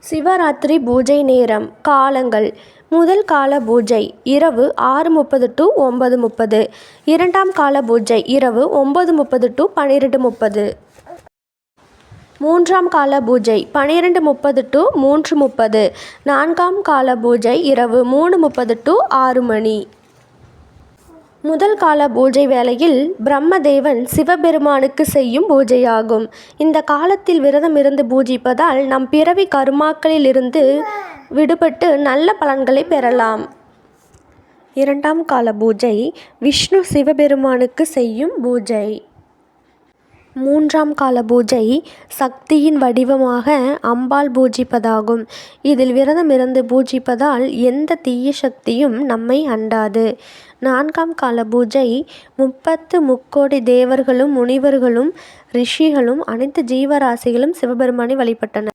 சிவராத்திரி பூஜை நேரம். காலங்கள். முதல் கால பூஜை இரவு 6:30 to 9:30. இரண்டாம் கால பூஜை இரவு 9:30 to 12:30. மூன்றாம் கால பூஜை 12:30 to 3:30. நான்காம் கால பூஜை இரவு 3:30 to 6 மணி. முதல் கால பூஜை வேளையில் பிரம்மதேவன் சிவபெருமானுக்கு செய்யும் பூஜையாகும். இந்த காலத்தில் விரதம் இருந்து பூஜிப்பதால் நம் பிறவி கர்மாக்களிலிருந்து விடுபட்டு நல்ல பலன்களை பெறலாம். இரண்டாம் கால பூஜை விஷ்ணு சிவபெருமானுக்கு செய்யும் பூஜை. மூன்றாம் கால பூஜை சக்தியின் வடிவமாக அம்பாள் பூஜிப்பதாகும். இதில் விரதம் இருந்து பூஜிப்பதால் எந்த தீய சக்தியும் நம்மை அண்டாது. நான்காம் கால பூஜை 30 தேவர்களும் முனிவர்களும் ரிஷிகளும் அனைத்து ஜீவராசிகளும் சிவபெருமானை வழிபட்டனர்.